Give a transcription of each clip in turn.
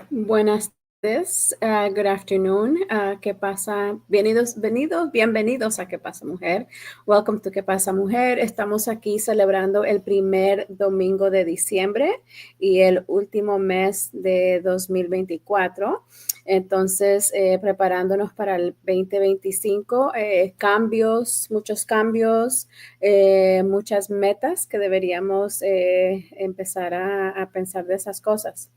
Buenas tardes, good afternoon. ¿Qué pasa? Bienvenidos a ¿Qué pasa, mujer? Welcome to ¿Qué pasa, mujer? Estamos aquí celebrando el primer domingo de diciembre y el último mes de 2024. Entonces, preparándonos para el 2025, muchos cambios, muchas metas que deberíamos empezar a pensar de esas cosas.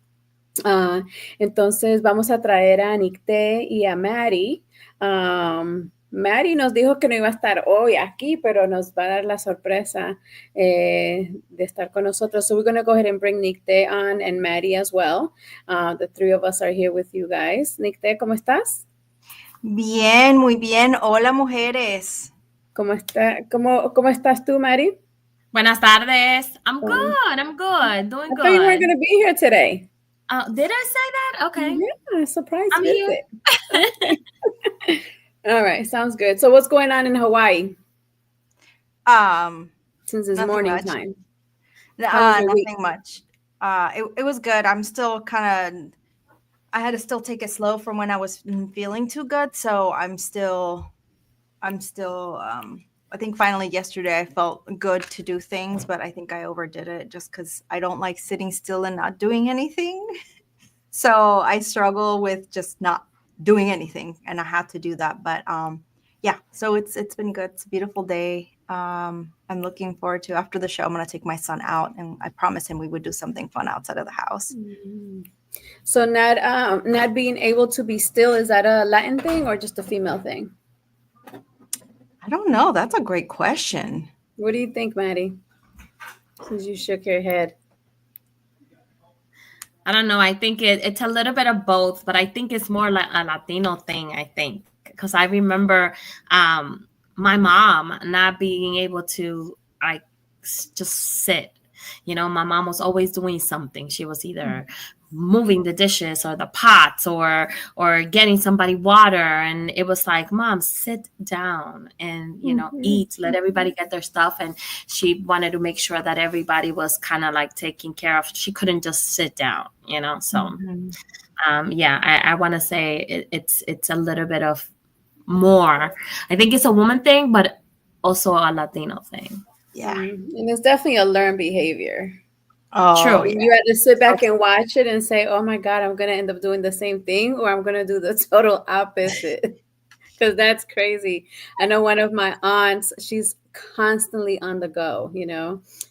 Entonces vamos a traer a Nicté y a Mary. Mary nos dijo que no iba a estar hoy aquí, pero nos va a dar la sorpresa de estar con nosotros. So we're going to go ahead and bring Nicté on and Mary as well. The three of us are here with you guys. Nicté, ¿cómo estás? Bien, muy bien. Hola, mujeres. ¿Cómo estás tú, Mary? Buenas tardes. I'm good. Doing I good. thought you weren't going to be here today. Did I say that? Okay. Yeah, surprise I'm visit. here. All right, sounds good. So what's going on in Hawaii? Since it's morning much. time. Nothing much. It was good. I'm still I had to still take it slow from when I was feeling too good. So I'm still I think finally yesterday I felt good to do things, but I think I overdid it just because I don't like sitting still and not doing anything. So I struggle with just not doing anything, and I had to do that. But yeah, so it's been good. It's a beautiful day. I'm looking forward to after the show. I'm gonna take my son out, and I promised him we would do something fun outside of the house. So not being able to be still, is that a Latin thing or just a female thing? I don't know. That's a great question. What do you think, Maddie? Since you shook your head. I don't know. I think it's a little bit of both, but I think it's more like a Latino thing, I think. Because I remember my mom not being able to just sit. You know, my mom was always doing something. She was either moving the dishes or the pots or getting somebody water, and it was like, Mom, sit down and eat, let everybody get their stuff. And she wanted to make sure that everybody was kind of like taken care of. She couldn't just sit down, so I want to say it's a little bit of more. I think it's a woman thing, but also a Latino thing. Yeah. And it's definitely a learned behavior. Oh, true. You had to sit back and watch it and say, oh my God, I'm going to end up doing the same thing, or I'm going to do the total opposite. Because that's crazy. I know one of my aunts, she's constantly on the go,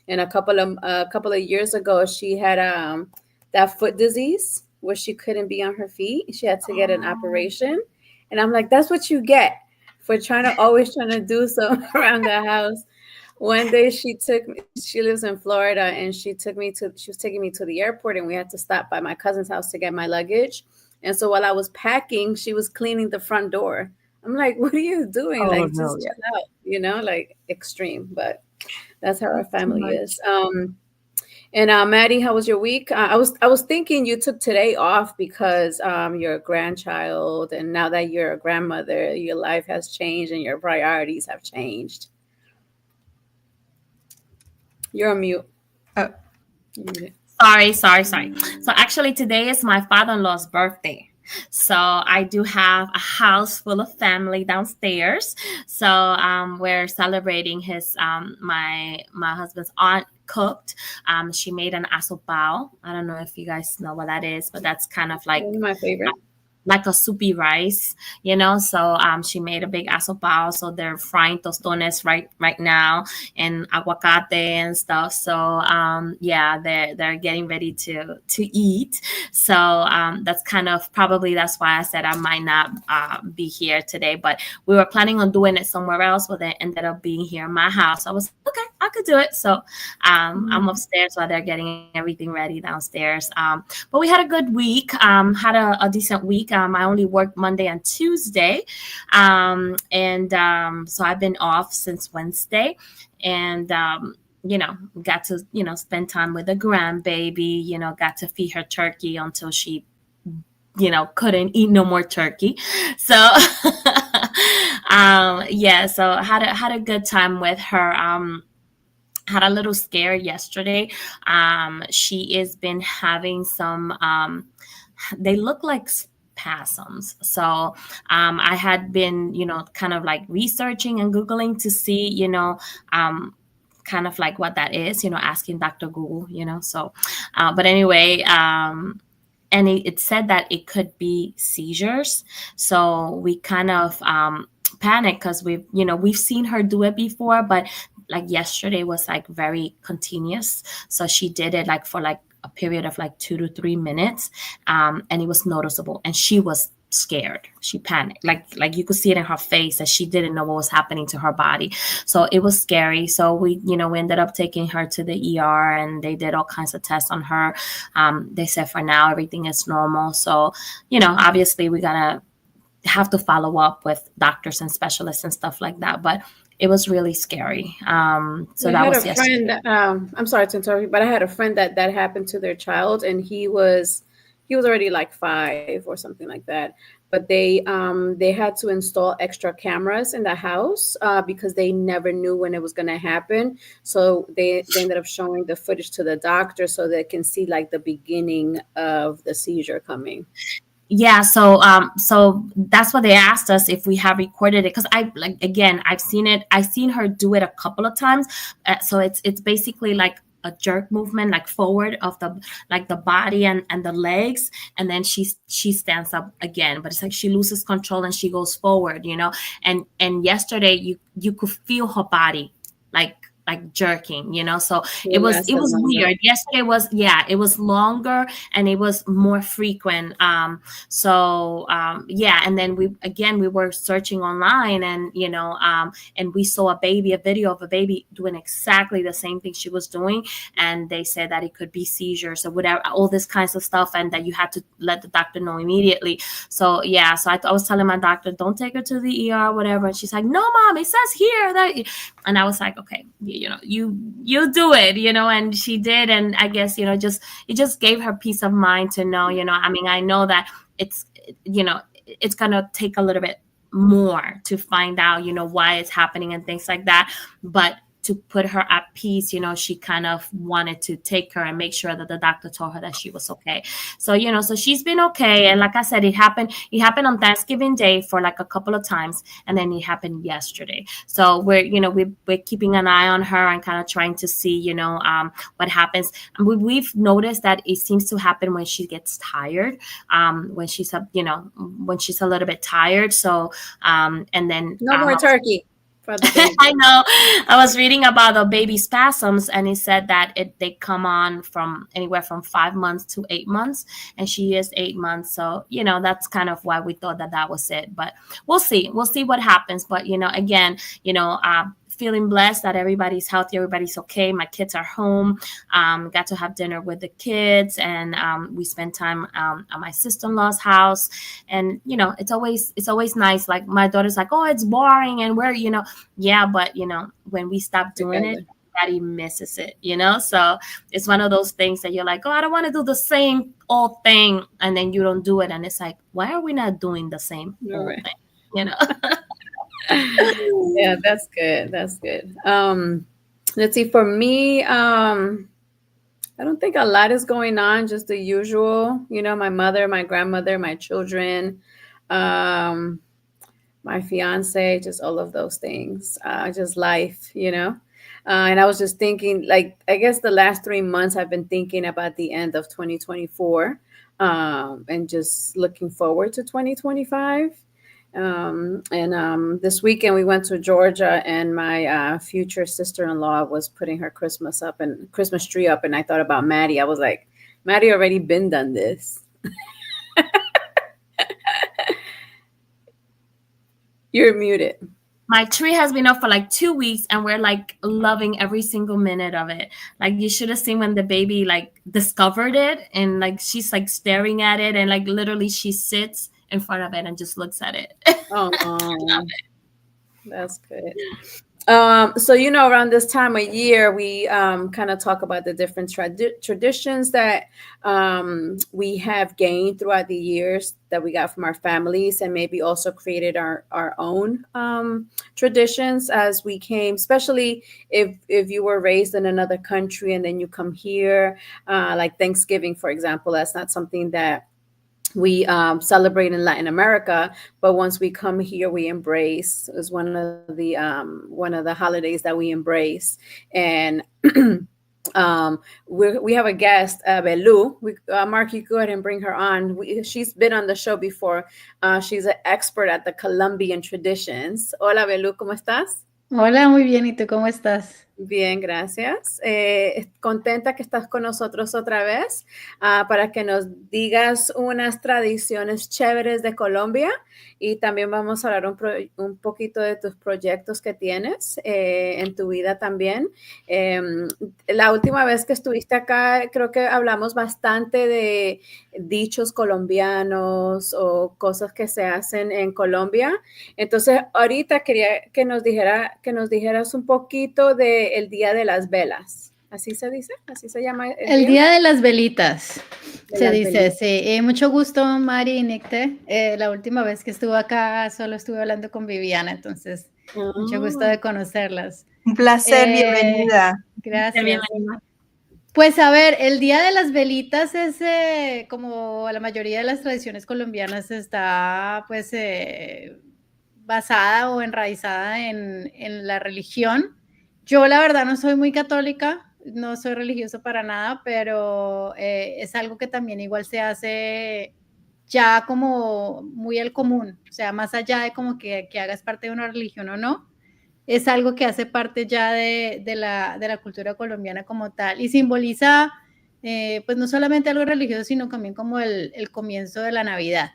and a couple of years ago, she had that foot disease where she couldn't be on her feet. She had to get an operation. And I'm like, that's what you get for always trying to do something around the house. One day she lives in Florida, and she was taking me to the airport, and we had to stop by my cousin's house to get my luggage. And so while I was packing, she was cleaning the front door. I'm like, what are you doing? Chill out, like extreme, but that's how our family is. And Maddie, how was your week? I was thinking you took today off because you're a grandchild, and now that you're a grandmother, your life has changed and your priorities have changed. You're on mute. Oh. Sorry. So actually today is my father-in-law's birthday. So I do have a house full of family downstairs. So we're celebrating his my husband's aunt cooked. She made an asopao. I don't know if you guys know what that is, but that's kind of like one of my favorite. Like a soupy rice, so she made a big asopao, so they're frying tostones right now, and aguacate and stuff. So they're getting ready to eat. So that's kind of probably that's why I said I might not be here today, but we were planning on doing it somewhere else, but it ended up being here in my house. I was okay, I could do it. So I'm upstairs while they're getting everything ready downstairs. But we had a good week, had a decent week. I only worked Monday and Tuesday. So I've been off since Wednesday, and got to, spend time with the grandbaby, got to feed her turkey until she, couldn't eat no more turkey. So, so had a good time with her. had a little scare yesterday. She has been having some, they look like spasms. So I had been, kind of like researching and Googling to see, um, kind of like what that is, asking Dr. Google, so, but anyway, and it said that it could be seizures. So we kind of panicked because we've seen her do it before, but like yesterday was like very continuous. So she did it like for like a period of like 2 to 3 minutes, and it was noticeable. And she was scared. She panicked. Like you could see it in her face that she didn't know what was happening to her body. So it was scary. So we ended up taking her to the ER, and they did all kinds of tests on her. They said for now everything is normal. So, obviously we gotta have to follow up with doctors and specialists and stuff like that. But it was really scary. So I that had a was yesterday. friend. I'm sorry to interrupt you, but I had a friend that happened to their child, and he was already like 5 or something like that. But they had to install extra cameras in the house because they never knew when it was going to happen. So they ended up showing the footage to the doctor so they can see like the beginning of the seizure coming. Yeah, so that's what they asked us if we have recorded it, because I, like, again, I've seen her do it a couple of times. So it's basically like a jerk movement, like forward of the, like the body and the legs, and then she stands up again, but it's like she loses control and she goes forward, and yesterday you could feel her body like jerking, so It it was lasted longer. weird. Yesterday was, yeah, it was longer and it was more frequent. Yeah, and then we were searching online, and and we saw a video of a baby doing exactly the same thing she was doing, and they said that it could be seizures or whatever, all this kinds of stuff, and that you had to let the doctor know immediately. So yeah, so I was telling my doctor, don't take her to the ER, whatever, and she's like, no, mom, it says here that, and I was like, okay, you do it, and she did, and I guess, just it just gave her peace of mind to know, I mean, I know that it's it's gonna take a little bit more to find out, why it's happening and things like that, but to put her at peace, she kind of wanted to take her and make sure that the doctor told her that she was okay. So, so she's been okay. And like I said, it happened on Thanksgiving Day for like a couple of times, and then it happened yesterday. So we're keeping an eye on her and kind of trying to see, what happens. And we've noticed that it seems to happen when she gets tired, when she's a little bit tired. So, and then, No more turkey for the I baby. know. I was reading about the baby spasms, and it said that they come on from anywhere from 5 months to 8 months, and she is 8 months. So that's kind of why we thought that that was it. But we'll see. We'll see what happens. But again, feeling blessed that everybody's healthy, everybody's okay. My kids are home. Got to have dinner with the kids, and we spent time at my sister-in-law's house. And it's always nice. Like my daughter's like, oh, it's boring, and we're yeah, but when we stop doing it, Together. everybody misses it, so it's one of those things that you're like, oh, I don't want to do the same old thing, and then you don't do it, and it's like, why are we not doing the same You're old right. thing, you know Yeah, that's good. That's good. Let's see. For me, I don't think a lot is going on. Just the usual. My mother, my grandmother, my children, um, my fiance, just all of those things. Just life. And I was just thinking, like, I guess the last 3 months I've been thinking about the end of 2024, and just looking forward to 2025. And this weekend we went to Georgia, and my future sister-in-law was putting her Christmas tree up, and I thought about Maddie. I was like, Maddie already been done this. You're muted. My tree has been up for like 2 weeks, and we're like loving every single minute of it. Like you should have seen when the baby like discovered it, and like she's like staring at it, and like literally she sits in front of it and just looks at it. Oh, that's good. So around this time of year, we kind of talk about the different traditions that we have gained throughout the years that we got from our families, and maybe also created our own traditions as we came. Especially if you were raised in another country and then you come here, like Thanksgiving, for example. That's not something that we celebrate in Latin America, but once we come here, we embrace is one of the holidays that we embrace. And we have a guest, Velu. Mark, you go ahead and bring her on. She's been on the show before. She's an expert at the Colombian traditions. Hola, Velu, ¿cómo estás? Hola, muy bien. ¿Y tú cómo estás? Bien, gracias. Contenta que estás con nosotros otra vez para que nos digas unas tradiciones chéveres de Colombia, y también vamos a hablar un poquito de tus proyectos que tienes en tu vida también. La última vez que estuviste acá, creo que hablamos bastante de dichos colombianos o cosas que se hacen en Colombia. Entonces, ahorita quería que nos dijeras un poquito del Día de las Velas. ¿Así se dice? ¿Así se llama el Día de las Velitas? Se dice, velitas. sí. Mucho gusto, Mari y Nicte. La última vez que estuve acá solo estuve hablando con Viviana, entonces mucho gusto de conocerlas. Un placer, bienvenida. Gracias. Bienvenida. Pues a ver, el Día de las Velitas es como la mayoría de las tradiciones colombianas está pues basada o enraizada en la religión. Yo la verdad no soy muy católica, no soy religioso para nada, pero es algo que también igual se hace ya como muy al común, o sea, más allá de como que hagas parte de una religión o no, es algo que hace parte ya de la cultura colombiana como tal, y simboliza pues no solamente algo religioso, sino también como el comienzo de la Navidad.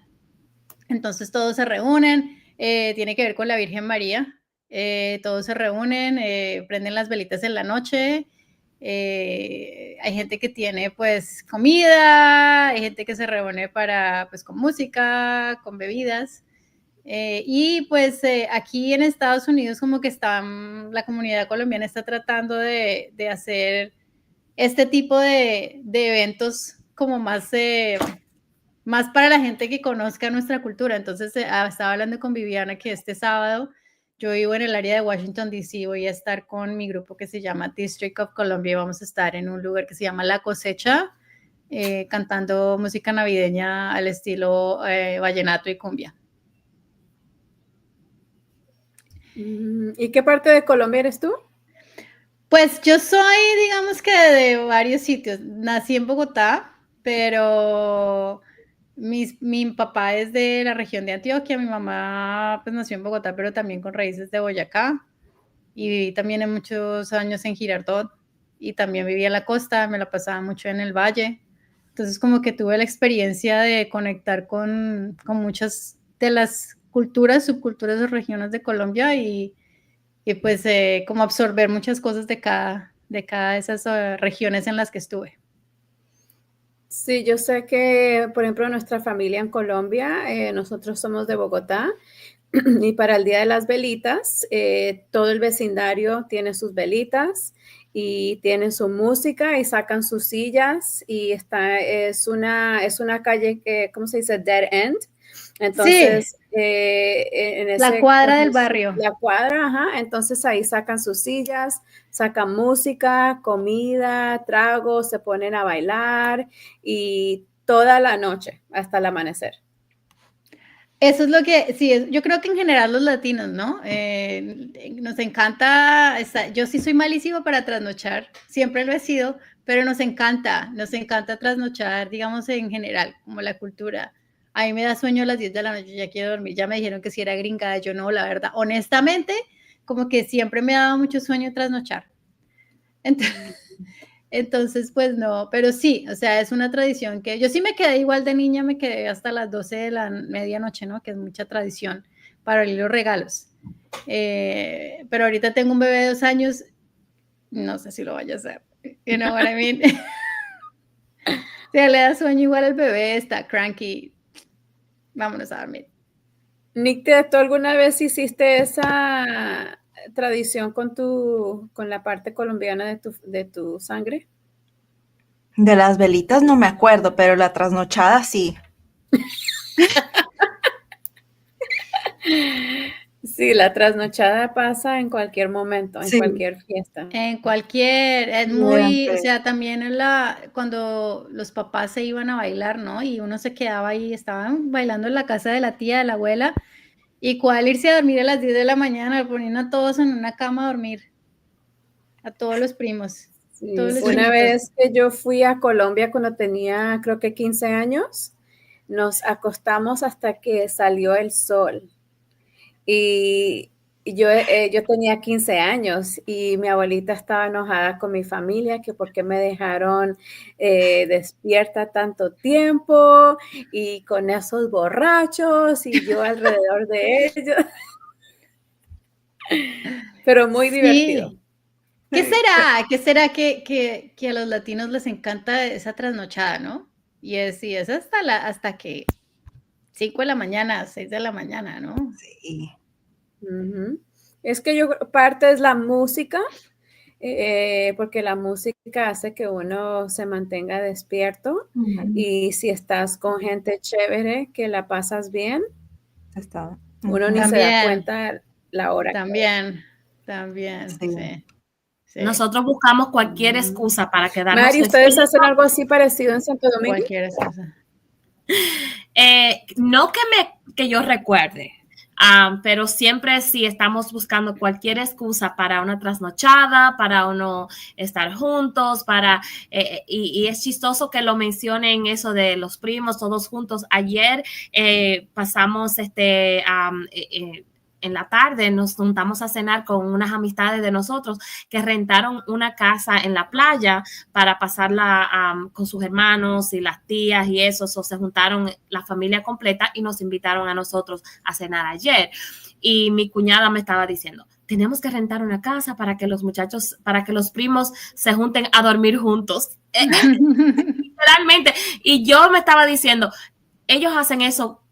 Entonces todos se reúnen, tiene que ver con la Virgen María, todos se reúnen, prenden las velitas en la noche, hay gente que tiene pues comida, hay gente que se reúne para pues con música, con bebidas, y pues aquí en Estados Unidos como que la comunidad colombiana está tratando de hacer este tipo de eventos como más para la gente que conozca nuestra cultura. Entonces, estaba hablando con Viviana que este sábado yo vivo en el área de Washington, D.C., voy a estar con mi grupo que se llama District of Columbia y vamos a estar en un lugar que se llama La Cosecha, cantando música navideña al estilo vallenato y cumbia. ¿Y qué parte de Colombia eres tú? Pues yo soy, digamos que de varios sitios. Nací en Bogotá, pero mi papá es de la región de Antioquia, mi mamá pues nació en Bogotá, pero también con raíces de Boyacá, y viví también en muchos años en Girardot, y también viví en la costa, me la pasaba mucho en el valle. Entonces como que tuve la experiencia de conectar con muchas de las culturas, subculturas o regiones de Colombia, y pues como absorber muchas cosas de cada de esas regiones en las que estuve. Sí, yo sé que, por ejemplo, nuestra familia en Colombia, nosotros somos de Bogotá, y para el Día de las Velitas, todo el vecindario tiene sus velitas y tienen su música y sacan sus sillas, y es una calle que, ¿cómo se dice? Dead end. Entonces, Sí, en la cuadra del barrio. La cuadra, ajá. Entonces ahí sacan sus sillas, sacan música, comida, tragos, se ponen a bailar y toda la noche hasta el amanecer. Eso es lo que, sí, yo creo que en general los latinos, ¿no? Nos encanta, yo sí soy malísimo para trasnochar, siempre lo he sido, pero nos encanta trasnochar, digamos, en general, como la cultura. A mí me da sueño a las 10 de la noche, ya quiero dormir, ya me dijeron que si era gringada, yo no, la verdad, honestamente, como que siempre me ha dado mucho sueño trasnochar. Entonces, pues no, pero sí, o sea, es una tradición que yo sí me quedé igual de niña, me quedé hasta las 12 de la medianoche, ¿no? Que es mucha tradición para abrir los regalos. Pero ahorita tengo un bebé de 2 años, no sé si lo vaya a hacer. You know what I mean? O sea, le da sueño igual al bebé, está cranky. Vámonos a dormir. Nick, ¿tú alguna vez hiciste esa tradición con la parte colombiana de tu sangre? De las velitas no me acuerdo, pero la trasnochada sí. Sí, la trasnochada pasa en cualquier momento, en Sí. cualquier fiesta. En cualquier, es muy, o Siempre. sea, también cuando los papás se iban a bailar, ¿no? Y uno se quedaba ahí, estaban bailando en la casa de la tía, de la abuela, y cuál irse a dormir a las 10 de la mañana, ponían a todos en una cama a dormir, a todos los primos, todos Sí, los una chiquitos. vez que yo fui a Colombia cuando tenía creo que 15 años, nos acostamos hasta que salió el sol. Y yo tenía 15 años y mi abuelita estaba enojada con mi familia que por qué me dejaron despierta tanto tiempo y con esos borrachos y yo alrededor de ellos, pero muy divertido. Sí. ¿Qué será? ¿Qué será que a los latinos les encanta esa trasnochada, ¿no? Y es hasta que 5 de la mañana, 6 de la mañana, ¿no? Sí. Ujú. Es que yo parte es la música, porque la música hace que uno se mantenga despierto y si estás con gente chévere que la pasas bien, Está. uno ni se da También, cuenta la hora que es. también, Sí. sí, sí. Nosotros buscamos cualquier excusa para quedarnos Mari, ¿ustedes despiertos. hacen algo así parecido en Santo Domingo? Cualquier excusa. No que yo recuerde, pero siempre sí estamos buscando cualquier excusa para una trasnochada, para uno estar juntos, y es chistoso que lo mencionen eso de los primos todos juntos. Ayer pasamos en la tarde nos juntamos a cenar con unas amistades de nosotros que rentaron una casa en la playa para pasarla con sus hermanos y las tías y eso. Se juntaron la familia completa y nos invitaron a nosotros a cenar ayer. Y mi cuñada me estaba diciendo, tenemos que rentar una casa para que los muchachos, para que los primos se junten a dormir juntos. Literalmente. Y yo me estaba diciendo, ellos hacen eso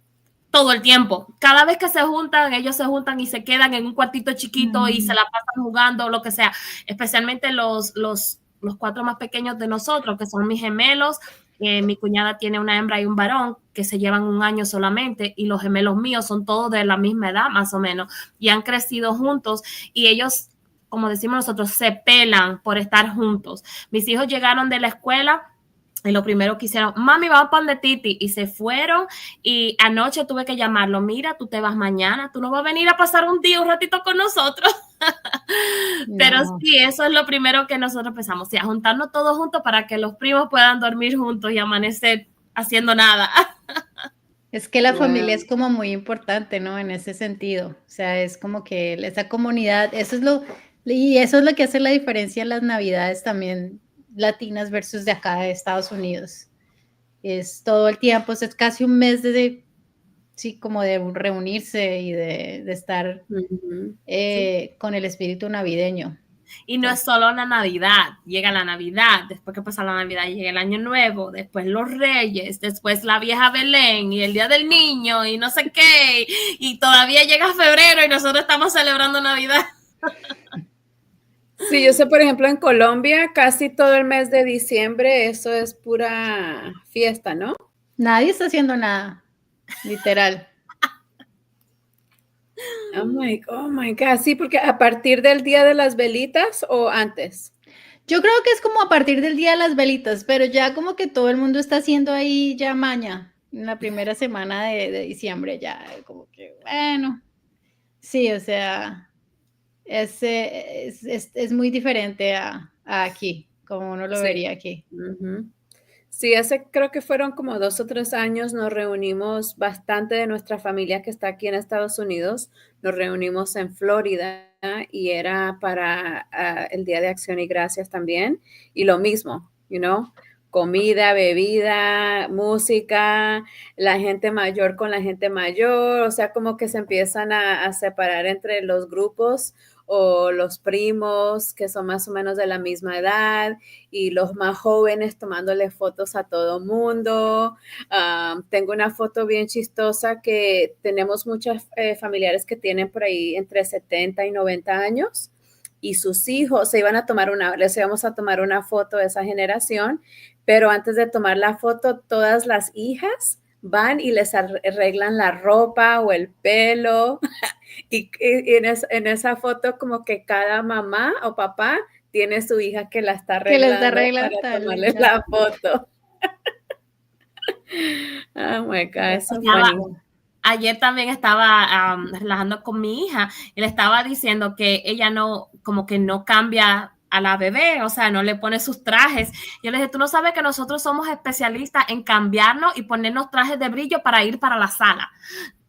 todo el tiempo. Cada vez que se juntan, ellos se juntan y se quedan en un cuartito chiquito y se la pasan jugando, lo que sea. Especialmente los 4 más pequeños de nosotros, que son mis gemelos. Mi cuñada tiene una hembra y un varón que se llevan 1 año solamente y los gemelos míos son todos de la misma edad más o menos y han crecido juntos y ellos, como decimos nosotros, se pelan por estar juntos. Mis hijos llegaron de la escuela y lo primero que hicieron, mami, vamos para donde Titi. Y se fueron. Y anoche tuve que llamarlo. Mira, tú te vas mañana. Tú no vas a venir a pasar un ratito con nosotros. No. Pero sí, eso es lo primero que nosotros pensamos. Sí, a juntarnos todos juntos para que los primos puedan dormir juntos y amanecer haciendo nada. Es que la Wow. familia es como muy importante, ¿no? En ese sentido. O sea, es como que esa comunidad, y eso es lo que hace la diferencia en las navidades también latinas versus de acá de Estados Unidos. Es todo el tiempo, es casi un mes sí, como de reunirse y de estar con el espíritu navideño. Y no es solo la Navidad, llega la Navidad, después que pasa la Navidad llega el Año Nuevo, después los Reyes, después la vieja Belén y el Día del Niño y no sé qué, y todavía llega febrero y nosotros estamos celebrando Navidad. Sí, yo sé, por ejemplo, en Colombia casi todo el mes de diciembre eso es pura fiesta, ¿no? Nadie está haciendo nada, literal. Oh my God, sí, porque a partir del Día de las Velitas o antes. Yo creo que es como a partir del Día de las Velitas, pero ya como que todo el mundo está haciendo ahí ya maña en la primera semana de diciembre, ya como que, bueno, sí, o sea, es muy diferente a aquí, como uno lo Sí. vería aquí. Uh-huh. Sí, hace creo que fueron como 2 o 3 años, nos reunimos bastante de nuestra familia que está aquí en Estados Unidos, nos reunimos en Florida y era para el Día de Acción y Gracias también, y lo mismo, comida, bebida, música, la gente mayor con la gente mayor, o sea, como que se empiezan a separar entre los grupos o los primos que son más o menos de la misma edad y los más jóvenes tomándole fotos a todo mundo. Tengo una foto bien chistosa que tenemos muchas familiares que tienen por ahí entre 70 y 90 años y sus hijos les íbamos a tomar una foto de esa generación, pero antes de tomar la foto, todas las hijas van y les arreglan la ropa o el pelo. Y en esa foto como que cada mamá o papá tiene su hija que la está Que les da arreglando regla para tan tomarle linda. la foto. Oh my God, so funny. Ayer también estaba relajando con mi hija y le estaba diciendo que ella no, como que no cambia a la bebé, o sea, no le pone sus trajes. Yo le dije, tú no sabes que nosotros somos especialistas en cambiarnos y ponernos trajes de brillo para ir para la sala.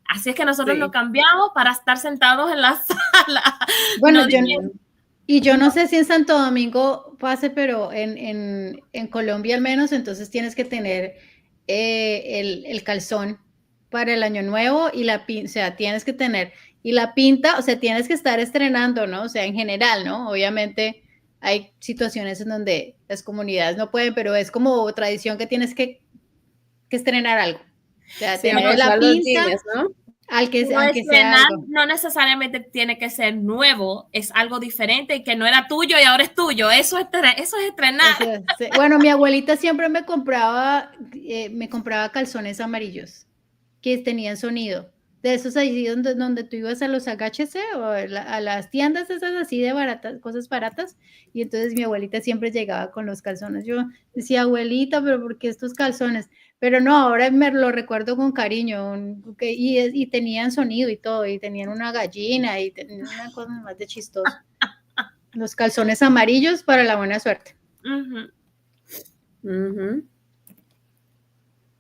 Así es que nosotros Sí. nos cambiamos para estar sentados en la sala. Bueno, No yo no sé si en Santo Domingo pase, pero en Colombia al menos, entonces tienes que tener el calzón para el año nuevo y o sea, tienes que tener, y la pinta, o sea, tienes que estar estrenando, ¿no? O sea, en general, ¿no? Obviamente hay situaciones en donde las comunidades no pueden, pero es como tradición que tienes que estrenar algo. O sea, Sí, tener aunque la sean los pinta jeans, ¿no? Pero aunque sea estrenar algo. no necesariamente tiene que ser nuevo, es algo diferente y que no era tuyo y ahora es tuyo. Eso es estrenar. Bueno, mi abuelita siempre me compraba calzones amarillos que tenían sonido. De esos ahí donde tú ibas a los agáchese o a las tiendas esas así de baratas, cosas baratas. Y entonces mi abuelita siempre llegaba con los calzones. Yo decía, abuelita, pero ¿por qué estos calzones? Pero no, ahora me lo recuerdo con cariño. Y tenían sonido y todo, y tenían una gallina y tenían una cosa más de chistoso. Los calzones amarillos para la buena suerte. Uh-huh. Mm-hmm.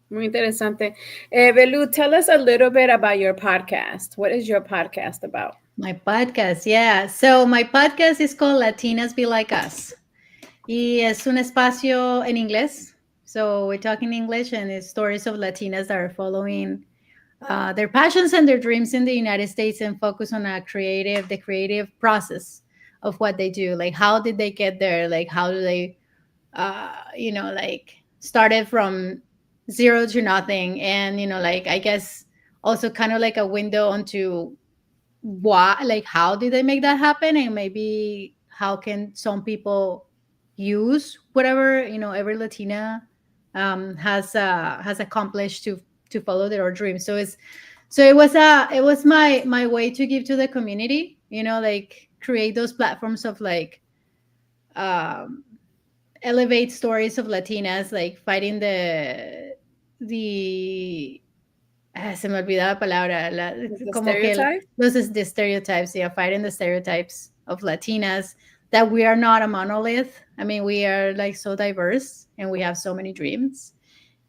Muy interesante. Velu, tell us a little bit about your podcast. What is your podcast about? My podcast, yeah. So my podcast is called Latinas Be Like Us. Y es un espacio en inglés. So we talk in English and it's stories of Latinas that are following their passions and their dreams in the United States and focus on the creative process of what they do. Like, how did they get there? Like, how do they, like started from zero to nothing. And, like, I guess also kind of like a window onto how did they make that happen? And maybe how can some people use whatever, every Latina has accomplished to follow their dreams. So it was my way to give to the community, like create those platforms of like elevate stories of Latinas, like fighting the se me olvidaba la palabra, como que the stereotypes, yeah, fighting the stereotypes of Latinas, that we are not a monolith. I mean, we are like so diverse and we have so many dreams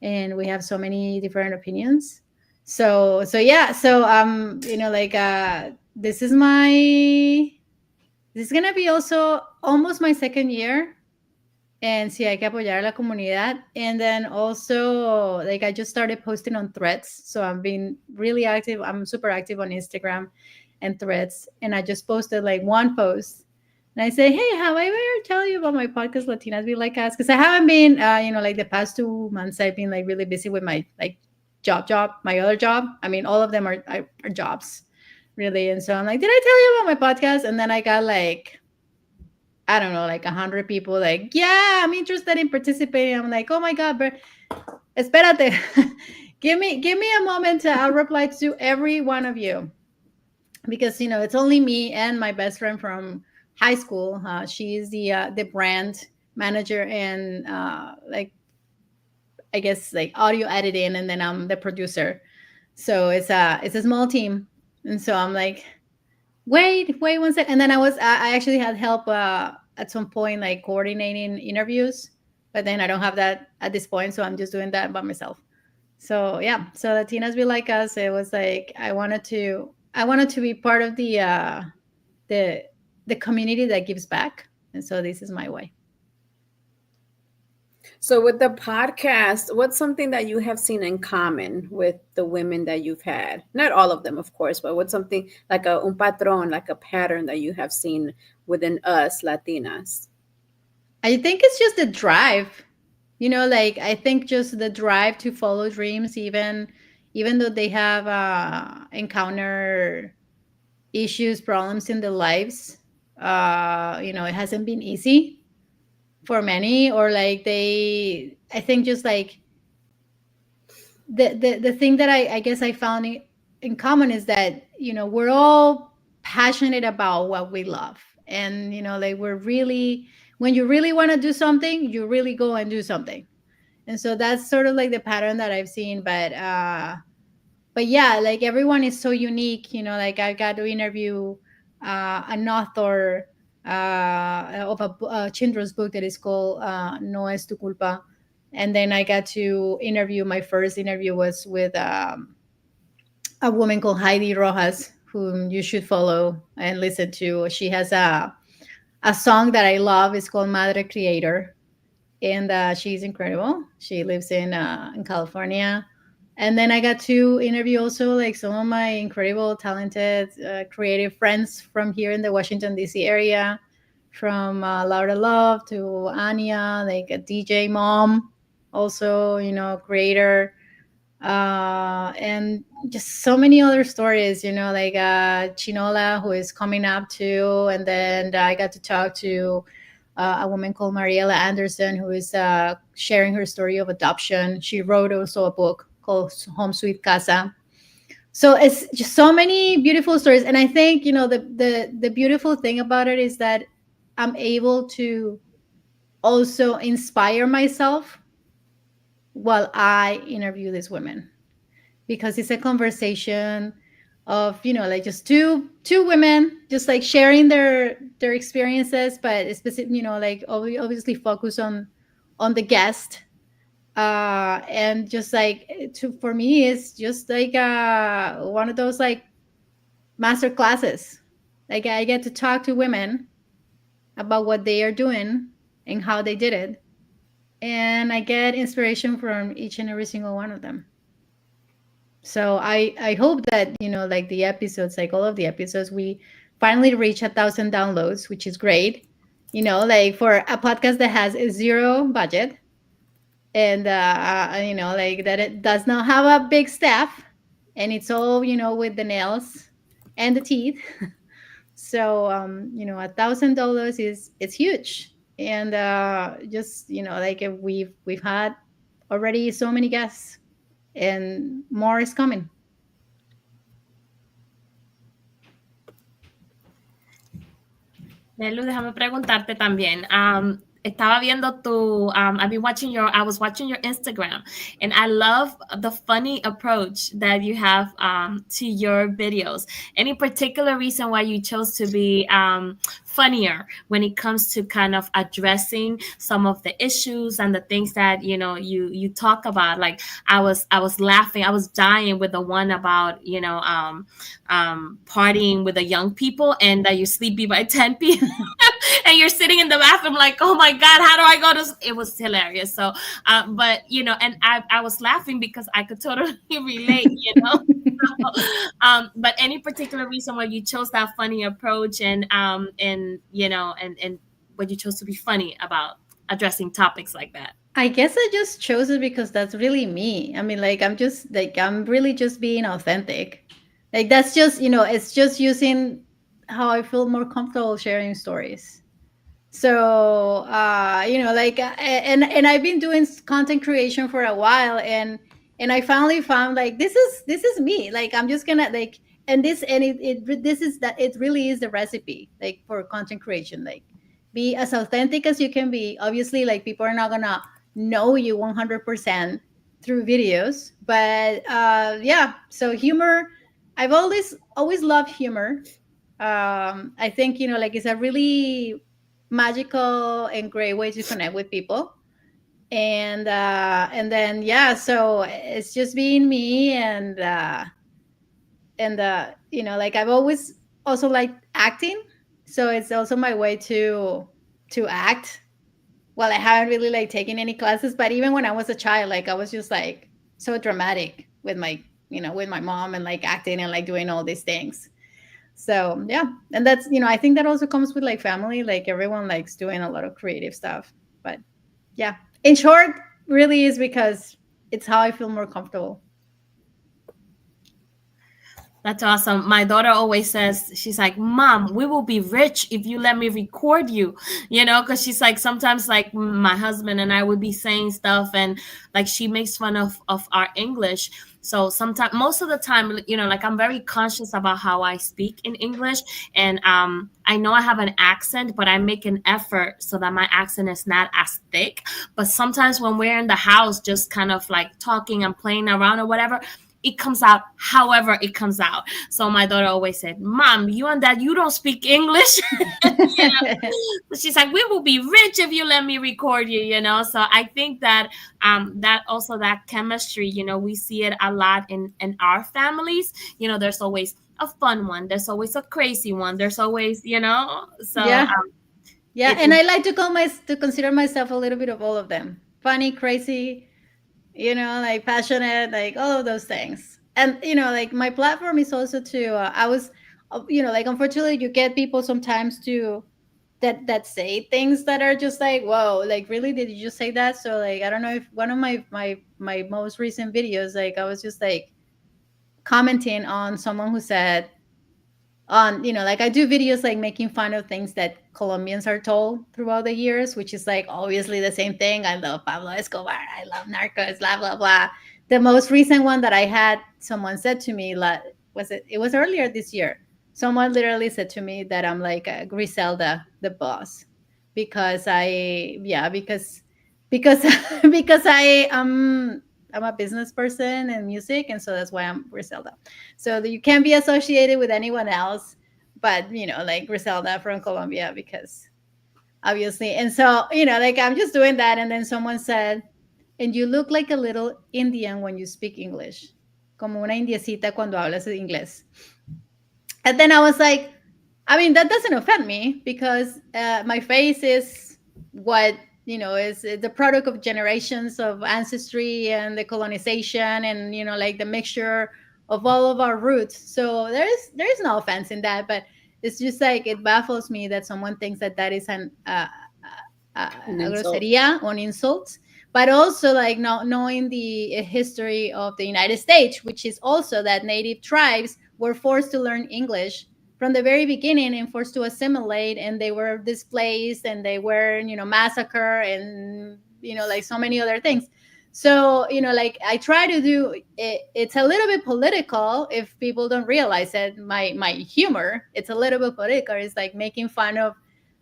and we have so many different opinions. So yeah, so like this is gonna be also almost my second year. And sí, hay que apoyar a la comunidad. And then also, like, I just started posting on Threads. So I'm being really active. I'm super active on Instagram and Threads. And I just posted like one post. And I say, hey, have I ever tell you about my podcast, Latinas Be Like Us? Because I haven't been, like the past 2 months, I've been like really busy with my like job, my other job. I mean, all of them are jobs, really. And so I'm like, did I tell you about my podcast? And then I got like, I don't know, like 100 people like, yeah, I'm interested in participating. I'm like, oh my God, but espérate. give me a moment. I'll reply to every one of you. Because, it's only me and my best friend from high school. She's the brand manager and like, I guess like audio editing. And then I'm the producer. So it's a small team. And so I'm like, wait 1 second. And then I actually had help at some point, like coordinating interviews, but then I don't have that at this point. So I'm just doing that by myself. So yeah, so Latinas Be Like Us. It was like, I wanted to be part of the community that gives back. And so this is my way. So with the podcast, what's something that you have seen in common with the women that you've had? Not all of them, of course, but what's something like a un patrón, like a pattern that you have seen within us Latinas? I think it's just the drive. Like I think just the drive to follow dreams, even though they have encounter issues, problems in their lives. It hasn't been easy for many, or like I think just like the thing that I guess I found in common is that we're all passionate about what we love, and like we're really, when you really want to do something, you really go and do something. And so that's sort of like the pattern that I've seen. But yeah, like everyone is so unique. Like I got to interview an author of a children's book that is called No es tu culpa. And then I got to interview, my first interview was with a woman called Heidi Rojas, whom you should follow and listen to. She has a song that I love. It's called Madre Creator, and she's incredible. She lives in California. And then I got to interview also like some of my incredible, talented, creative friends from here in the Washington D.C. area, from Laura Love to Anya, like a DJ mom, also creator, and just so many other stories. Like Chinola, who is coming up too, and then I got to talk to a woman called Mariela Anderson, who is sharing her story of adoption. She wrote also a book called Home Sweet Casa. So it's just so many beautiful stories, and I think the beautiful thing about it is that I'm able to also inspire myself while I interview these women, because it's a conversation of like just two women just like sharing their experiences, but specific, like obviously focus on the guest, and just like for me it's just like one of those like master classes. Like I get to talk to women about what they are doing and how they did it, and I get inspiration from each and every single one of them. So I hope that like the episodes, like all of the episodes, we finally reach 1,000 downloads, which is great. Like for a podcast that has a zero budget, and like that it does not have a big staff, and it's all with the nails and the teeth. So $1,000 is it's huge, and just like we've had already so many guests, and more is coming. Belu, déjame preguntarte también. Estaba viendo I've been watching I was watching your Instagram, and I love the funny approach that you have to your videos. Any particular reason why you chose to be funnier when it comes to kind of addressing some of the issues and the things that you talk about? Like I was laughing, I was dying with the one about partying with the young people, and that you're sleepy by 10 p.m. and you're sitting in the bathroom like, oh my god, how do I go to it was hilarious. So but and I was laughing because I could totally relate. But any particular reason why you chose that funny approach, and what you chose to be funny about addressing topics like that? I guess I just chose it because that's really me. I mean, like I'm really just being authentic. Like that's just it's just using how I feel more comfortable sharing stories. So like and I've been doing content creation for a while, and I finally found like this is me. Like I'm just gonna like, and this is that it really is the recipe like for content creation. Like be as authentic as you can be. Obviously, like people are not gonna know you 100% through videos, but yeah. So humor, I've always loved humor. I think like it's a really magical and great way to connect with people, and then yeah, so it's just being me, and like I've always also liked acting, so it's also my way to act well, I haven't really like taken any classes, but even when I was a child, like I was just like so dramatic with my, with my mom and like acting and like doing all these things. So yeah, and that's, I think that also comes with like family. Like everyone likes doing a lot of creative stuff. But yeah, in short, really is because it's how I feel more comfortable. That's awesome. My daughter always says, she's like, Mom, we will be rich if you let me record you, because she's like, sometimes like my husband and I would be saying stuff and like she makes fun of our English. So sometimes, most of the time, like I'm very conscious about how I speak in English. And I know I have an accent, but I make an effort so that my accent is not as thick. But sometimes when we're in the house, just kind of like talking and playing around or whatever, it comes out however it comes out. So my daughter always said, Mom, you and Dad, you don't speak English. She's like, we will be rich if you let me record you. So I think that that also, that chemistry, we see it a lot in our families. There's always a fun one, there's always a crazy one, there's always, so yeah. Yeah, and I like to consider myself a little bit of all of them. Funny, crazy, like passionate, like all of those things. And like my platform is also to I was like, unfortunately you get people sometimes to that say things that are just like, whoa, like really, did you just say that? So like, I don't know, if one of my most recent videos, like I was just like commenting on someone who said, on like I do videos like making fun of things that Colombians are told throughout the years, which is like obviously the same thing. I love Pablo Escobar, I love narcos, blah blah blah. The most recent one that I had, someone said to me, it was earlier this year, someone literally said to me that I'm like a Griselda the boss, because because because I'm a business person and music, and so that's why I'm Griselda. So that you can't be associated with anyone else but like Griselda from Colombia, because obviously. And so like I'm just doing that, and then someone said, and you look like a little Indian when you speak English, como una indiecita cuando hablas inglés. And then I was like, I mean, that doesn't offend me, because my face is what is the product of generations of ancestry and the colonization, and like the mixture of all of our roots. So there is no offense in that, but it's just like it baffles me that someone thinks that that is a groseria, an insult. But also like not knowing the history of the United States, which is also that native tribes were forced to learn English from the very beginning and forced to assimilate, and they were displaced, and they were massacred, and like so many other things. So like I try to do it, it's a little bit political if people don't realize it. My humor, it's a little bit political. It's like making fun of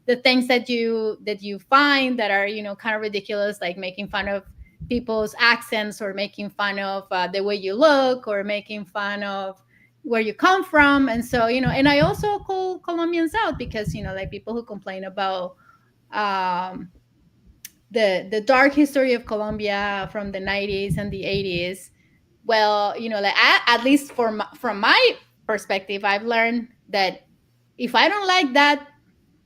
the things that you find that are kind of ridiculous, like making fun of people's accents, or making fun of the way you look, or making fun of where you come from. And so and I also call Colombians out, because like people who complain about um the dark history of Colombia from the 90s and the 80s. Well, like at least from my perspective, I've learned that if I don't like that,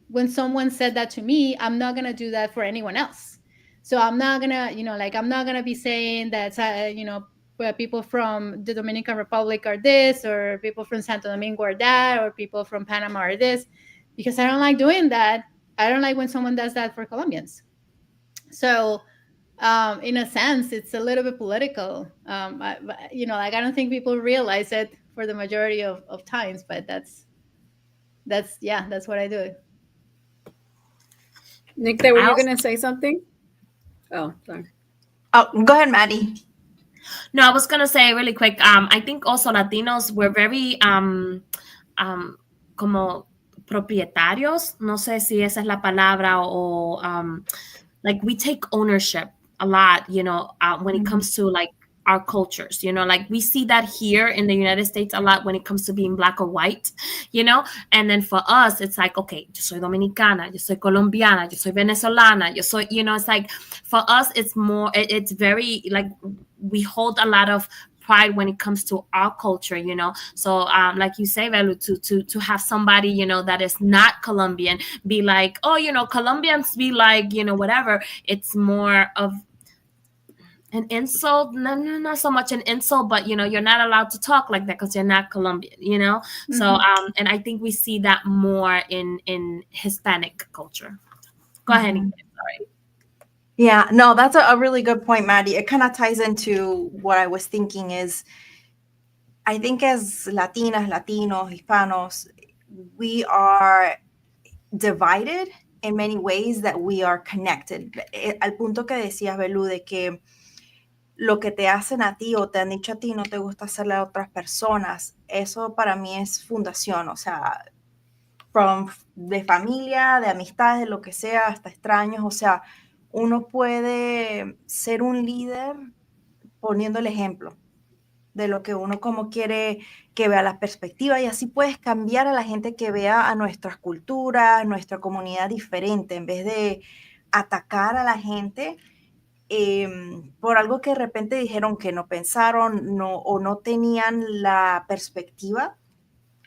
when someone said that to me, I'm not gonna do that for anyone else. So I'm not gonna, like I'm not gonna be saying that, where people from the Dominican Republic are this, or people from Santo Domingo are that, or people from Panama are this, because I don't like doing that. I don't like when someone does that for Colombians. So in a sense, it's a little bit political. Like I don't think people realize it for the majority of times, but that's what I do. Nick, were you going to say something? Oh, sorry. Oh, go ahead, Maddie. No, I was gonna say really quick. I think also Latinos were very como propietarios. No sé si esa es la palabra, o like we take ownership a lot. When it comes to like our cultures, like we see that here in the United States a lot when it comes to being black or white, and then for us it's like, okay, yo soy dominicana, yo soy colombiana, yo soy venezolana, yo soy, it's like for us it's more, it's very like we hold a lot of pride when it comes to our culture, you know. So like you say, Velu, to have somebody, you know, that is not Colombian be like, oh, you know, Colombians be like, you know, whatever. It's more of an insult. No, no, not so much an insult, but you know, you're not allowed to talk like that because you're not Colombian, you know. So and I think we see that more in Hispanic culture. Go ahead. Sorry. Yeah, no, that's a really good point, Maddie. It kind of ties into what I was thinking is, I think as Latinas, Latinos, Hispanos, we are divided in many ways that we are connected. Al punto que decías, Belú, de que lo que te hacen a ti o te han dicho a ti no te gusta hacerle a otras personas, eso para mí es fundación, o sea, de familia, de amistades, de lo que sea, hasta extraños, o sea, uno puede ser un líder poniendo el ejemplo de lo que uno como quiere que vea la perspectiva, y así puedes cambiar a la gente que vea a nuestras culturas, nuestra comunidad diferente, en vez de atacar a la gente por algo que de repente dijeron que no pensaron o no tenían la perspectiva.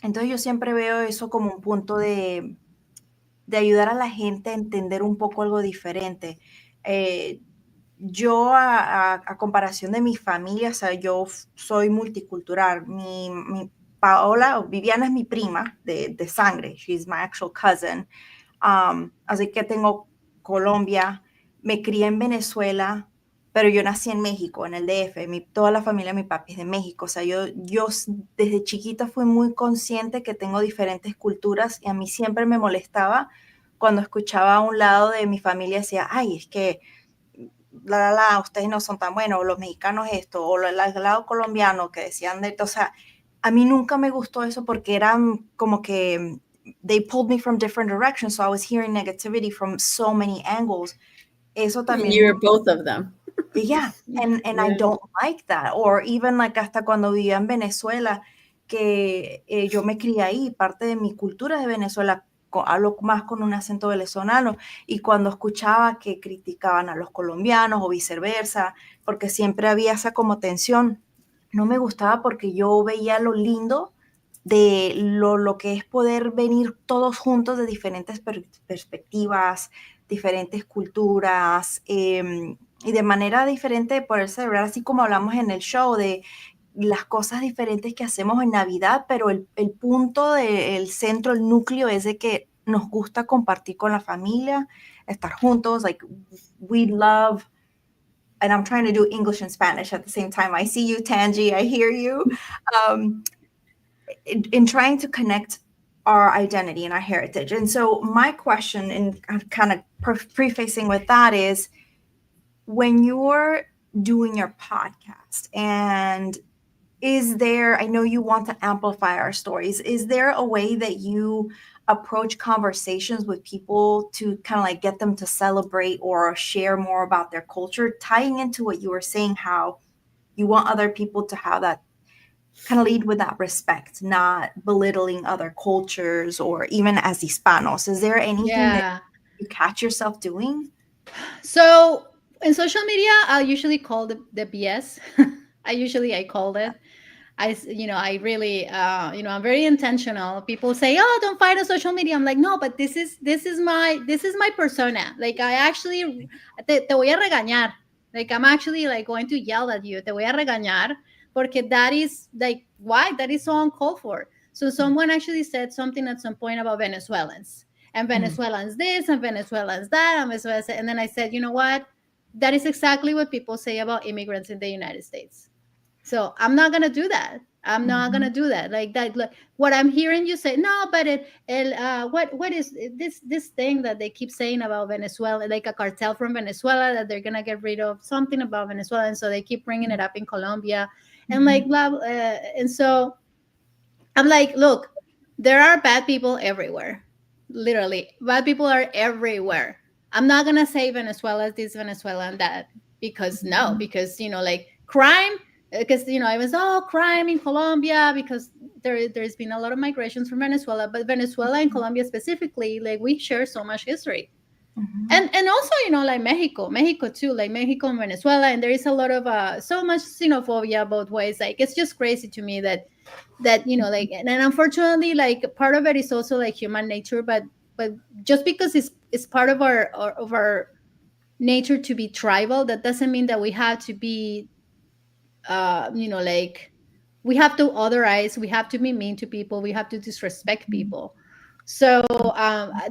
Entonces yo siempre veo eso como un punto de ayudar a la gente a entender un poco algo diferente. Yo, a comparación de mi familia, o sea, yo soy multicultural. Mi Paola, o Viviana, es mi prima de sangre. She's my actual cousin. Así que tengo Colombia, me crié en Venezuela, pero yo nací en México, en el DF. Toda la familia de mi papi es de México. O sea, yo desde chiquita fui muy consciente que tengo diferentes culturas, y a mí siempre me molestaba cuando escuchaba a un lado de mi familia decía, ay, es que ustedes no son tan buenos, o los mexicanos esto, o el lado colombiano que decían o sea, a mí nunca me gustó eso porque eran como que they pulled me from different directions, so I was hearing negativity from so many angles. Eso también. And you're both of them. Yeah, and I don't like that. Or even like hasta cuando vivía en Venezuela, que yo me crié ahí, parte de mi cultura es de Venezuela, hablo más con un acento venezolano, y cuando escuchaba que criticaban a los colombianos o viceversa, porque siempre había esa como tensión, no me gustaba porque yo veía lo lindo de lo que es poder venir todos juntos de diferentes perspectivas, diferentes culturas, y de manera diferente poder celebrar, así como hablamos en el show, de las cosas diferentes que hacemos en Navidad, pero el punto el centro, el núcleo es de que nos gusta compartir con la familia, estar juntos, like we love, and I'm trying to do English and Spanish at the same time. I see you, Tangi, I hear you. In trying to connect our identity and our heritage. And so my question, and kind of prefacing with that, is when you're doing your podcast, and is there, I know you want to amplify our stories, is there a way that you approach conversations with people to kind of like get them to celebrate or share more about their culture, tying into what you were saying, how you want other people to have that, kind of lead with that respect, not belittling other cultures, or even as Hispanos? Is there anything that you catch yourself doing? So in social media, I usually call the BS. I called it. I really, I'm very intentional. People say, "Oh, don't fight on social media." I'm like, no, but this is my persona. Like, I actually, te voy a regañar. Like, I'm actually like going to yell at you. Te voy a regañar, porque that is like, why? That is so uncalled for. So someone actually said something at some point about Venezuelans, and Venezuelans this and Venezuelans that, and then I said, you know what? That is exactly what people say about immigrants in the United States. So I'm not gonna do that. I'm not gonna do that. Like that. Like, what I'm hearing you say, no, but what is this thing that they keep saying about Venezuela, like a cartel from Venezuela, that they're gonna get rid of something about Venezuela, and so they keep bringing it up in Colombia, and like blah. And so I'm like, look, there are bad people everywhere. Literally, bad people are everywhere. I'm not gonna say Venezuela is this, Venezuela and that, because because like crime. Because I was crime in Colombia, because there's been a lot of migrations from Venezuela, but Venezuela and Colombia specifically, like, we share so much history. And also, like Mexico too, like Mexico and Venezuela, and there is a lot of so much xenophobia both ways. Like, it's just crazy to me that like, and unfortunately, like, part of it is also like human nature, but just because it's part of our nature to be tribal, that doesn't mean that we have to be like, we have to otherize, we have to be mean to people, we have to disrespect people. So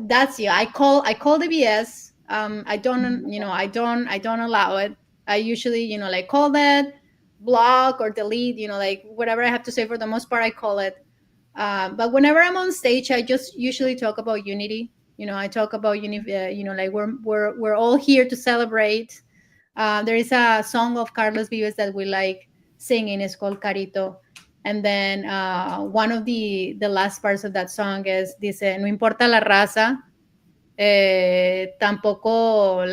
that's, yeah, I call the BS. I don't, I don't allow it. I usually, like, call that, block or delete, like, whatever I have to say. For the most part, I call it. But whenever I'm on stage, I just usually talk about unity. I talk about unity. Like, we're all here to celebrate. There is a song of Carlos Vives that we like singing. It's called Carito. And then one of the last parts of that song is, dice, no importa la raza, tampoco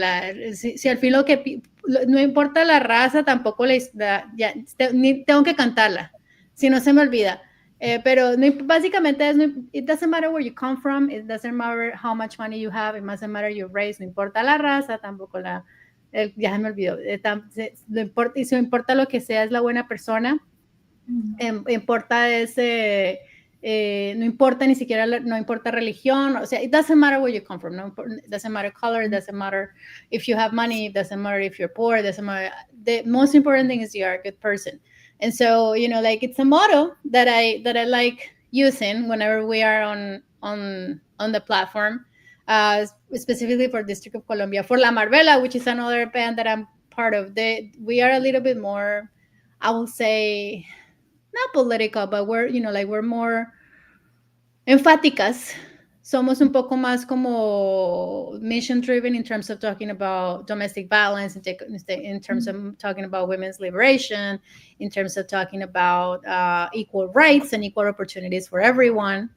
si al fin lo que, no importa la raza, tampoco ya, ni tengo que cantarla, si no se me olvida. Pero no, básicamente es, it doesn't matter where you come from, it doesn't matter how much money you have, it doesn't matter your race, no importa la raza, tampoco ya se me olvidó, no importa, y si no importa lo que sea, es la buena persona. Importa ese, no importa ni siquiera, no importa religión, o sea, it doesn't matter where you come from, it doesn't matter color, it doesn't matter if you have money, it doesn't matter if you're poor, it doesn't matter. The most important thing is you are a good person. And so, like, it's a motto that I like using whenever we are on the platform, specifically for District of Columbia, for La Marbella, which is another band that I'm part of. We are a little bit more, I will say, not political, but we're, like, we're more enfáticas. Somos un poco más como mission driven in terms of talking about domestic violence, in terms of talking about women's liberation, in terms of talking about equal rights and equal opportunities for everyone.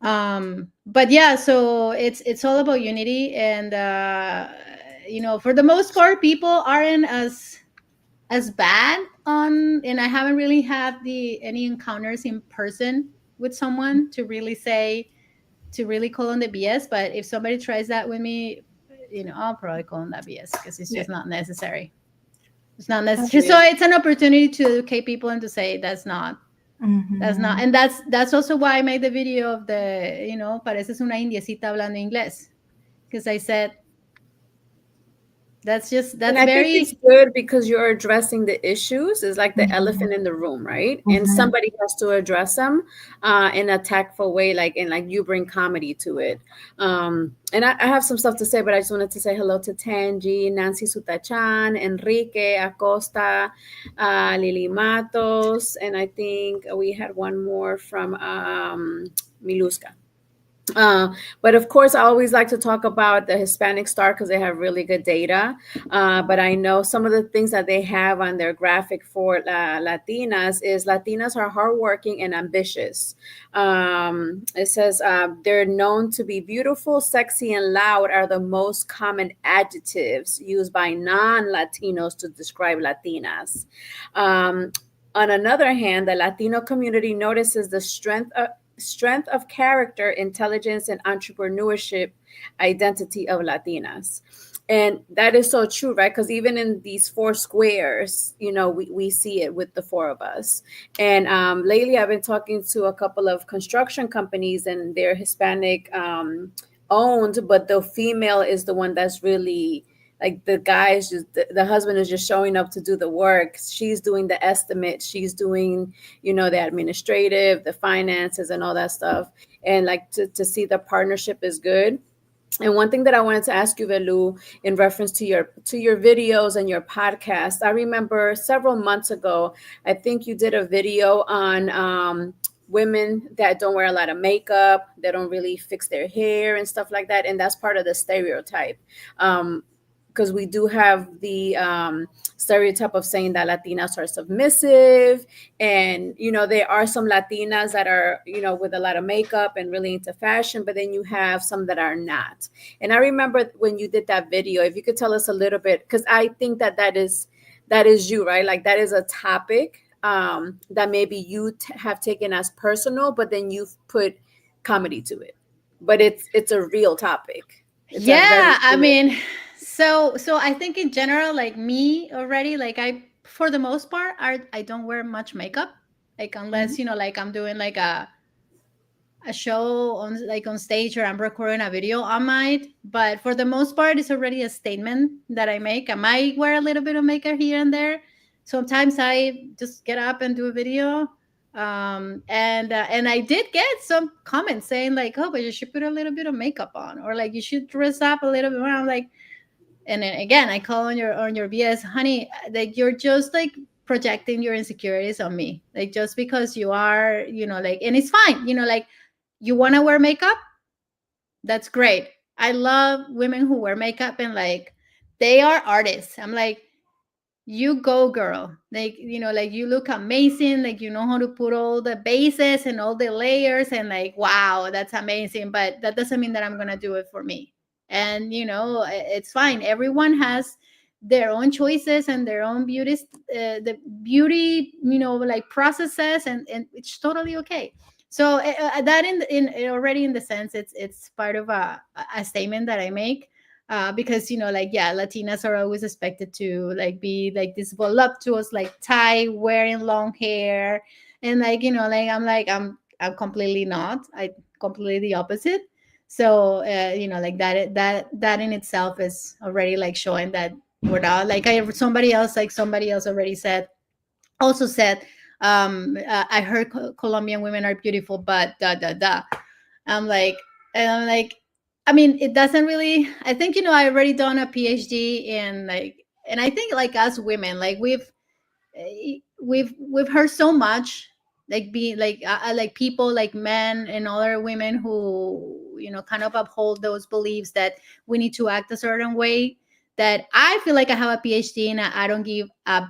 But yeah, so it's all about unity, and for the most part, people aren't as bad and I haven't really had any encounters in person with someone to really call on the BS. But if somebody tries that with me, I'll probably call on that BS, because it's just not necessary. It's not necessary. So it's an opportunity to educate people and to say that's not, and that's also why I made the video of the, pareces una indiecita hablando inglés, because I said, that's and I very, think it's good because you're addressing the issues. It's like the elephant in the room, right? And somebody has to address them in a tactful way, like you bring comedy to it. And I have some stuff to say, but I just wanted to say hello to Tangi, Nancy Sutachan, Enrique Acosta, Lili Matos, and I think we had one more from Miluska. But of course, I always like to talk about the Hispanic Star because they have really good data. But I know some of the things that they have on their graphic for Latinas is Latinas are hardworking and ambitious. It says they're known to be beautiful, sexy, and loud are the most common adjectives used by non-Latinos to describe Latinas. On another hand, the Latino community notices the strength of character, intelligence, and entrepreneurship identity of Latinas. And that is so true, right? Because even in these four squares, we see it with the four of us. And lately, I've been talking to a couple of construction companies, and they're Hispanic owned, but the female is the one that's really, like, the guys, the husband is just showing up to do the work. She's doing the estimate. She's doing, the administrative, the finances, and all that stuff. And like to see the partnership is good. And one thing that I wanted to ask you, Velu, in reference to your videos and your podcast, I remember several months ago, I think you did a video on women that don't wear a lot of makeup, they don't really fix their hair and stuff like that. And that's part of the stereotype. Because we do have the stereotype of saying that Latinas are submissive. And, there are some Latinas that are, with a lot of makeup and really into fashion, but then you have some that are not. And I remember when you did that video, if you could tell us a little bit, because I think that is you, right? Like, that is a topic that maybe you have taken as personal, but then you've put comedy to it. But it's a real topic. It's a very Yeah, I good. mean, so I think in general, like me already, like I for the most part, I don't wear much makeup, like Mhm. unless like I'm doing like a show on like on stage or I'm recording a video, I might. But for the most part, it's already a statement that I make. I might wear a little bit of makeup here and there. Sometimes I just get up and do a video. And I did get some comments saying like, oh, but you should put a little bit of makeup on, or like you should dress up a little bit more. I'm like, and then again, I call on your BS, honey, like you're just like projecting your insecurities on me, like just because you are, like, and it's fine, like you want to wear makeup, that's great. I love women who wear makeup and like they are artists. I'm like, you go girl, like like you look amazing, like you know how to put all the bases and all the layers, and like wow, that's amazing, but that doesn't mean that I'm gonna do it for me. And it's fine, everyone has their own choices and their own the beauty like processes, and it's totally okay. So that in already in the sense it's part of a statement that I make, because like yeah, Latinas are always expected to like be like this voluptuous, like tie wearing long hair, and like like I'm completely not. I completely the opposite. So like that in itself is already like showing that we're not like somebody else already said, also said, I heard Colombian women are beautiful, but da da da. I'm like, and I'm like, I mean, it doesn't really. I think I already done a PhD in like, and I think like us women, like we've heard so much, like being like people like men and other women who kind of uphold those beliefs that we need to act a certain way. That I feel like I have a PhD and I don't give a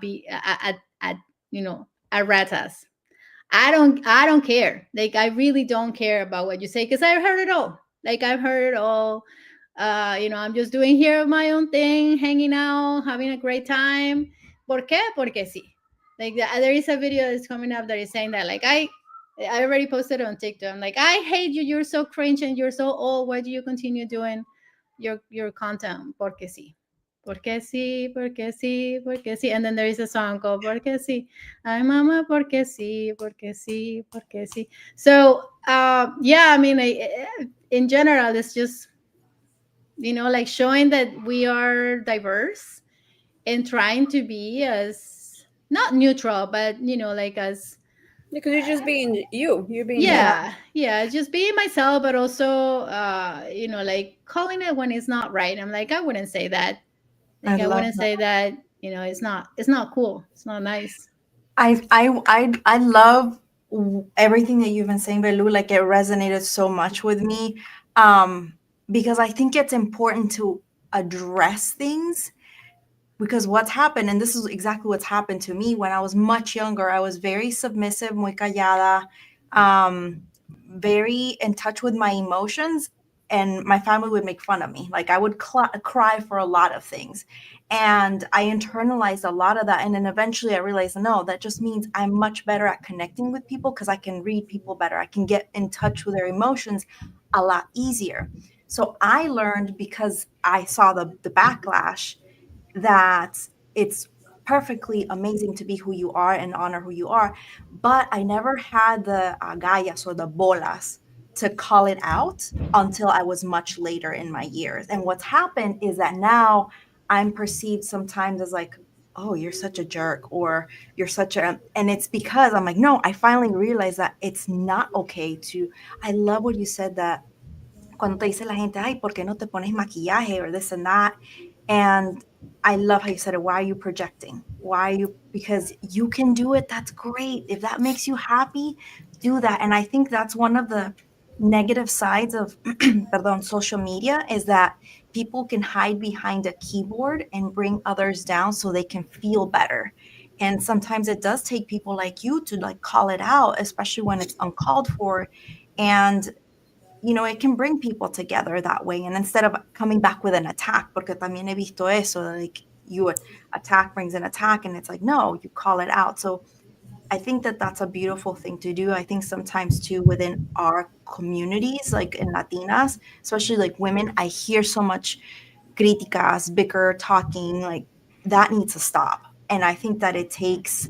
a rat's. I don't care. Like I really don't care about what you say because I've heard it all. Like I've heard it all. I'm just doing here my own thing, hanging out, having a great time. ¿Por qué? Porque sí. Like there is a video that's coming up that is saying that like I already posted it on TikTok. I'm like, I hate you. You're so cringe and you're so old. Why do you continue doing your content? Porque sí. Porque sí, porque sí, porque sí. And then there is a song called Porque sí. Ay, mama, porque sí, porque sí, porque sí. So, yeah, I mean, in general, it's just, like showing that we are diverse and trying to be as, not neutral, but, like as, Because you're just being you. You're being you. Yeah. yeah, just being myself, but also, like calling it when it's not right. I'm like, I wouldn't say that. I Like, I love wouldn't that. say that, it's not cool. It's not nice. I love everything that you've been saying, Belu. Like it resonated so much with me, um, because I think it's important to address things because what's happened, and this is exactly what's happened to me when I was much younger. I was very submissive, muy callada, um, very in touch with my emotions, and my family would make fun of me. Like I would cry for a lot of things, and I internalized a lot of that. And then eventually I realized, no, that just means I'm much better at connecting with people because I can read people better. I can get in touch with their emotions a lot easier. So I learned because I saw the backlash that it's perfectly amazing to be who you are and honor who you are. But I never had the agallas or the bolas to call it out until I was much later in my years. And what's happened is that now I'm perceived sometimes as like, oh, you're such a jerk, or you're such a, and it's because I'm like, no, I finally realized that it's not okay to, I love what you said that cuando te dice la gente, ay, ¿por qué no te pones maquillaje or this and that? And I love how you said it. Why are you projecting? Why are you? Because you can do it. That's great. If that makes you happy, do that. And I think that's one of the negative sides of perdón, social media is that people can hide behind a keyboard and bring others down so they can feel better. And sometimes it does take people like you to like call it out, especially when it's uncalled for. And it can bring people together that way. And instead of coming back with an attack, porque también he visto eso, like you attack brings an attack, and it's like, no, you call it out. So I think that that's a beautiful thing to do. I think sometimes too within our communities, like in Latinas, especially like women, I hear so much críticas, bicker, talking, like that needs to stop. And I think that it takes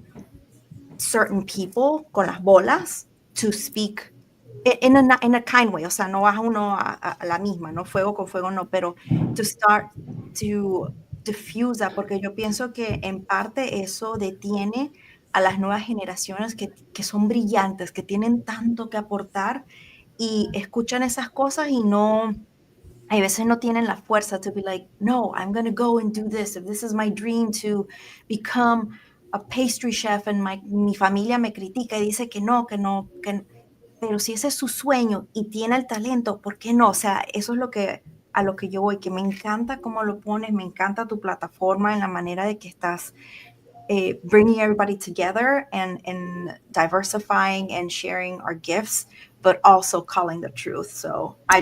certain people con las bolas to speak in a kind way. O sea, no vas uno a la misma, no fuego con fuego, no, pero to start to diffuse that, porque yo pienso que en parte eso detiene a las nuevas generaciones que son brillantes, que tienen tanto que aportar y escuchan esas cosas y no, hay veces no tienen la fuerza to be like, no, I'm going to go and do this. If this is my dream to become a pastry chef and mi familia me critica y dice que no, pero si ese es su sueño y tiene el talento, ¿por qué no? O sea, eso es a lo que yo voy, que me encanta cómo lo pones, me encanta tu plataforma en la manera de que estás bringing everybody together and diversifying and sharing our gifts, but also calling the truth. So I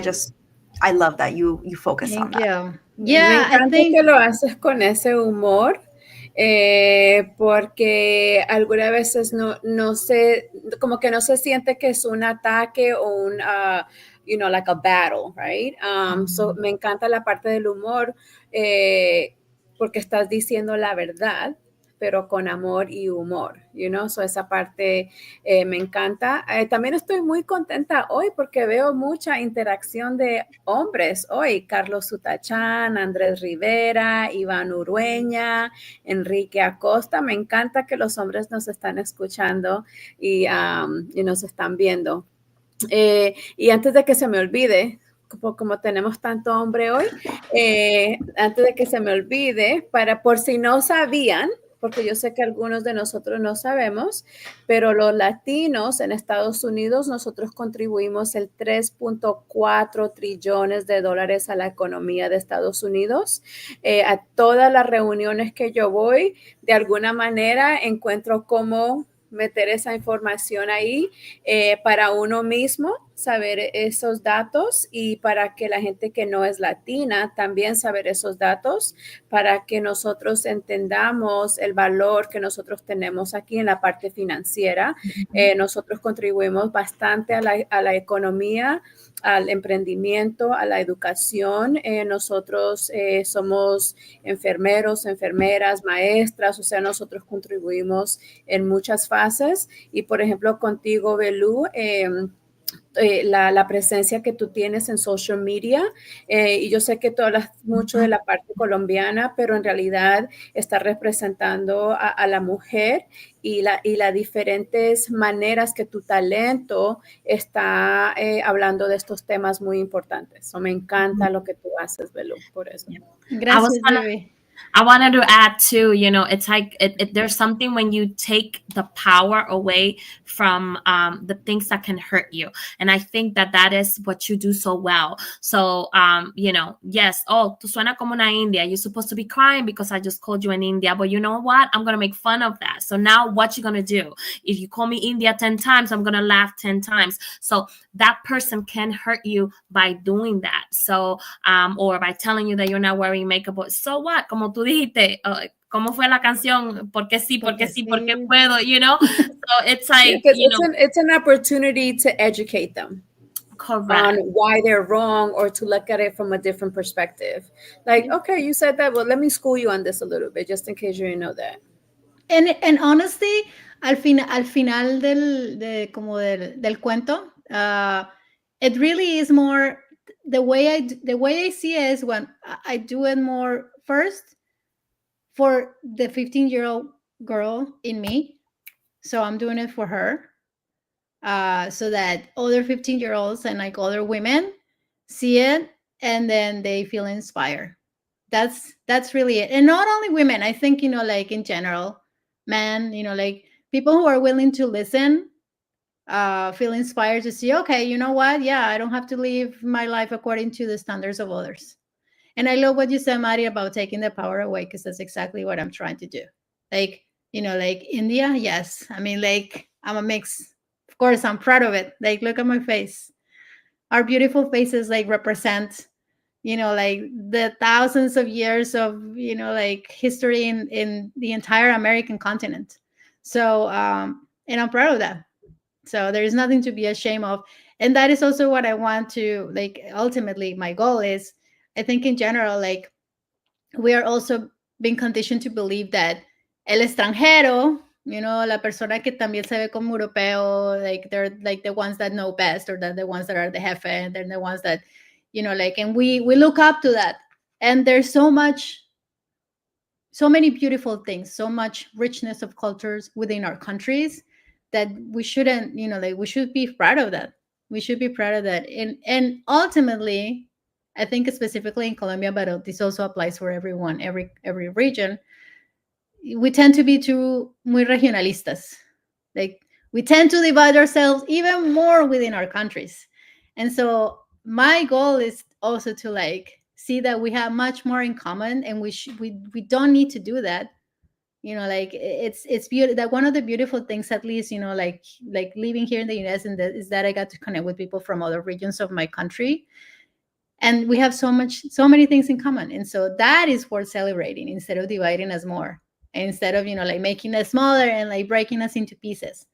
love that you focus on Thank that. you. Me Yeah, I encanta think. que lo haces con ese humor, porque algunas veces no se, como que no se siente que es un ataque o un, like a battle, right? So me encanta la parte del humor, porque estás diciendo la verdad, pero con amor y humor, so esa parte me encanta. También estoy muy contenta hoy porque veo mucha interacción de hombres hoy. Carlos Sutachán, Andrés Rivera, Iván Urueña, Enrique Acosta. Me encanta que los hombres nos están escuchando y nos están viendo. Y antes de que se me olvide, como tenemos tanto hombre hoy, antes de que se me olvide, por si no sabían, porque yo sé que algunos de nosotros no sabemos, pero los latinos en Estados Unidos, nosotros contribuimos el 3.4 trillones de dólares a la economía de Estados Unidos. A todas las reuniones que yo voy, de alguna manera encuentro cómo meter esa información ahí para uno mismo, saber esos datos y para que la gente que no es latina también saber esos datos, para que nosotros entendamos el valor que nosotros tenemos aquí en la parte financiera. Nosotros contribuimos bastante a la economía, al emprendimiento, a la educación. Nosotros somos enfermeros, enfermeras, maestras, o sea, nosotros contribuimos en muchas fases. Y, por ejemplo, contigo, Velu, la presencia que tú tienes en social media, y yo sé que tú hablas mucho de la parte colombiana, pero en realidad está representando a la mujer y las diferentes maneras que tu talento está hablando de estos temas muy importantes. So, me encanta lo que tú haces, Belu, por eso. Gracias, baby. I wanted to add too, it's like there's something when you take the power away from the things that can hurt you. And I think that is what you do so well. So, yes, tú suena como una India. You're supposed to be crying because I just called you an India. But you know what? I'm going to make fun of that. So now what you going to do? If you call me India 10 times, I'm going to laugh 10 times. So that person can hurt you by doing that. So, or by telling you that you're not wearing makeup. So what? Como tú dijiste, ¿cómo fue la canción? ¿Por qué sí? ¿Por qué sí? ¿Por qué puedo? So it's like, it's an opportunity to educate them. Correct. On why they're wrong, or to look at it from a different perspective. Like, okay, you said that, well, let me school you on this a little bit, just in case you didn't know that. And honestly, al final del cuento, it really is more the way I see it is when I do it more first for the 15-year-old girl in me. So I'm doing it for her, so that other 15-year-olds and like other women see it and then they feel inspired. That's really it. And not only women, I think, like in general, men, like people who are willing to listen, feel inspired to see, okay, you know what? Yeah, I don't have to live my life according to the standards of others. And I love what you said, Mari, about taking the power away, because that's exactly what I'm trying to do. Like, like India, yes. I mean, like, I'm a mix. Of course, I'm proud of it. Like, look at my face. Our beautiful faces, like, represent, like the thousands of years of, like history in the entire American continent. So And I'm proud of that. So there is nothing to be ashamed of. And that is also what I want to, like, ultimately my goal is, I think in general, like, we are also being conditioned to believe that el extranjero, la persona que también se ve como europeo, like they're like the ones that know best, or that the ones that are the jefe, and they're the ones that, like, and we look up to that. And there's so many beautiful things, so much richness of cultures within our countries, that we shouldn't, like, we should be proud of that. We should be proud of that. And ultimately, I think specifically in Colombia, but this also applies for everyone, every region. We tend to be too muy regionalistas. Like, we tend to divide ourselves even more within our countries. And so my goal is also to, like, see that we have much more in common, and we don't need to do that. Like, it's beautiful that one of the beautiful things, at least, like living here in the US, and that is that I got to connect with people from other regions of my country, and we have so many things in common. And so that is worth celebrating, instead of dividing us more, instead of, like, making us smaller and, like, breaking us into pieces.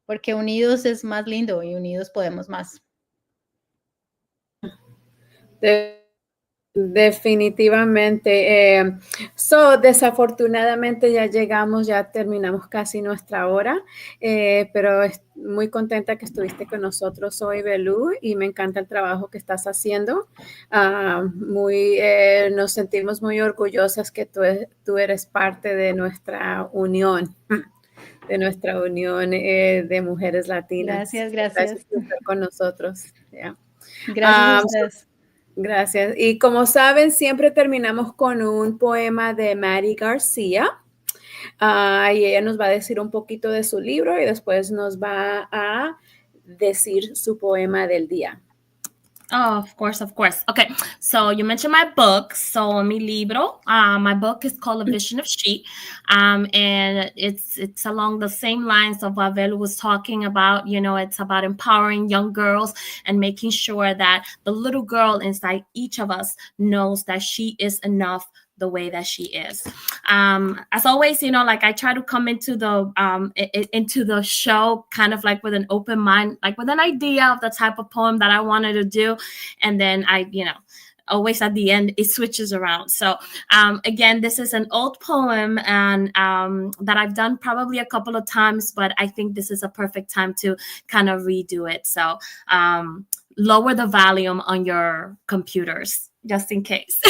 Porque unidos es más lindo, y unidos podemos más. Definitivamente. Desafortunadamente ya terminamos casi nuestra hora, pero muy contenta que estuviste con nosotros hoy, Velu, y me encanta el trabajo que estás haciendo. Nos sentimos muy orgullosas que tú eres parte de nuestra unión. De mujeres latinas. Gracias por estar con nosotros. Yeah. Gracias a ustedes. Gracias. Y como saben, siempre terminamos con un poema de Mary García. Y ella nos va a decir un poquito de su libro y después nos va a decir su poema del día. Oh, of course. Okay, so you mentioned my book. So mi libro, my book is called A Vision of She, and it's along the same lines of what Velu was talking about. It's about empowering young girls and making sure that the little girl inside each of us knows that she is enough the way that she is. As always, like, I try to come into the show kind of like with an open mind, like with an idea of the type of poem that I wanted to do, and then always at the end it switches around. So again, this is an old poem, and that I've done probably a couple of times, but I think this is a perfect time to kind of redo it. So lower the volume on your computers just in case.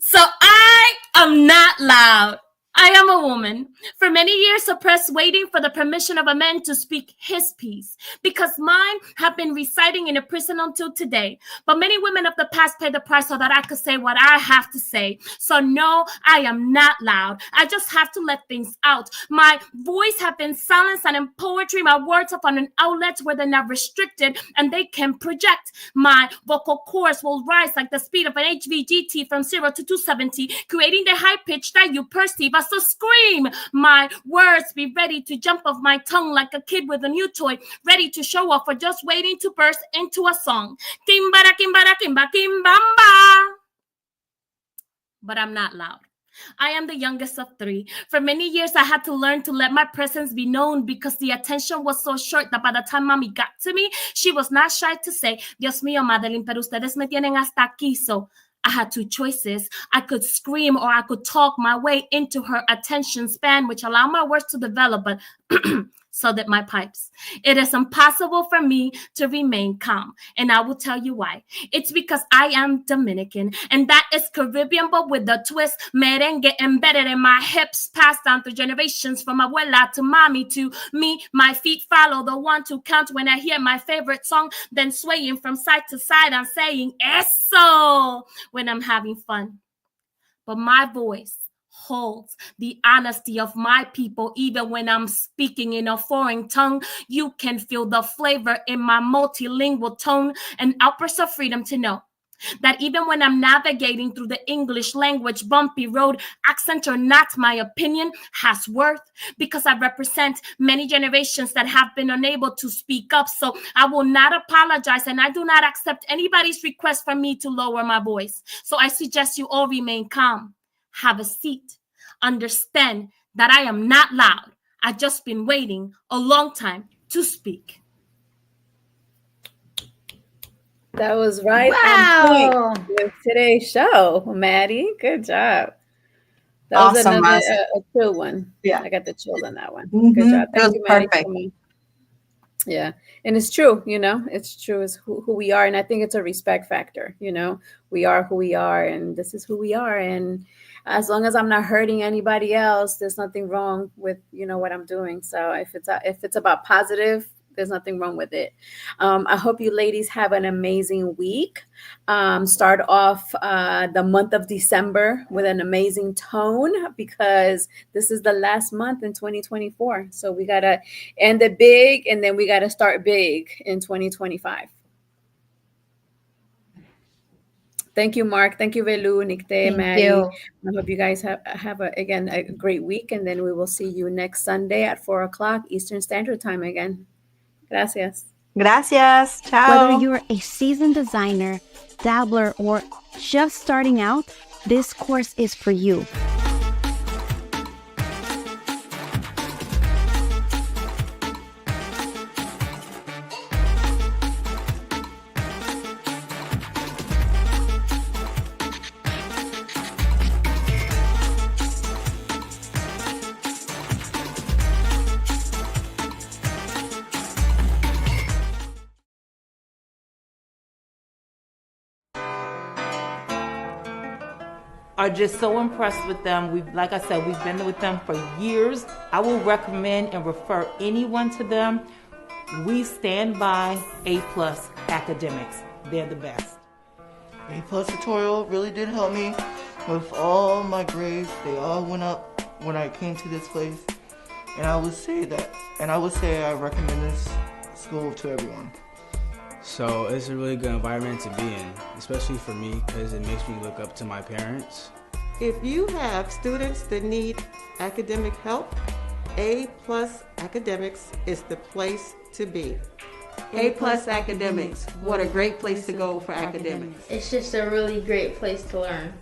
So I am not loud. I am a woman, for many years suppressed, waiting for the permission of a man to speak his piece, because mine have been residing in a prison until today. But many women of the past paid the price so that I could say what I have to say. So no, I am not loud. I just have to let things out. My voice have been silenced, and in poetry, my words are on an outlet where they're not restricted and they can project. My vocal cords will rise like the speed of an HVGT from 0 to 270, creating the high pitch that you perceive as a scream. My words be ready to jump off my tongue like a kid with a new toy, ready to show off or just waiting to burst into a song. Kimbara, kimbara, kimba, kimbamba. But I'm not loud. I am the youngest of 3. For many years, I had to learn to let my presence be known, because the attention was so short that by the time mommy got to me, she was not shy to say, Dios mío, Madeline, pero ustedes me tienen hasta aquí. So I had 2 choices. I could scream, or I could talk my way into her attention span, which allowed my words to develop, but so that my pipes. It is impossible for me to remain calm, and I will tell you why. It's because I am Dominican, and that is Caribbean, but with a twist. Merengue embedded in my hips, passed down through generations, from abuela to mommy to me. My feet follow the 1-2 count when I hear my favorite song, then swaying from side to side, I'm saying eso when I'm having fun. But my voice holds the honesty of my people. Even when I'm speaking in a foreign tongue, you can feel the flavor in my multilingual tone, and outbursts of freedom to know that even when I'm navigating through the English language bumpy road, accent or not, my opinion has worth, because I represent many generations that have been unable to speak up. So I will not apologize, and I do not accept anybody's request for me to lower my voice. So I suggest you all remain calm, have a seat, understand that I am not loud. I've just been waiting a long time to speak. That was right Wow. on point with today's show, Maddie. Good job. That was Awesome, another awesome. a chill one. Yeah. I got the chills on that one. Mhm. Good job. It Thank was you, Maddie. perfect. Yeah. And it's true, it's true. It's who we are. And I think it's a respect factor. We are who we are, and this is who we are. And as long as I'm not hurting anybody else, there's nothing wrong with, what I'm doing. So if it's about positive, there's nothing wrong with it. I hope you ladies have an amazing week. Start off the month of December with an amazing tone, because this is the last month in 2024. So we got to end it big, and then we got to start big in 2025. Thank you, Mark. Thank you, Velu, Nikte, Thank Maddie. you. I hope you guys have a great week, and then we will see you next Sunday at 4 o'clock Eastern Standard Time again. Gracias. Gracias. Ciao. Whether you're a seasoned designer, dabbler, or just starting out, this course is for you. Are just so impressed with them. Like I said, we've been with them for years. I will recommend and refer anyone to them. We stand by A+ Academics. They're the best. A+ tutorial really did help me with all my grades. They all went up when I came to this place. And I would say I recommend this school to everyone. So it's a really good environment to be in, especially for me, because it makes me look up to my parents. If you have students that need academic help, A+ Academics is the place to be. A+ Academics, what a great place to go for academics. It's just a really great place to learn.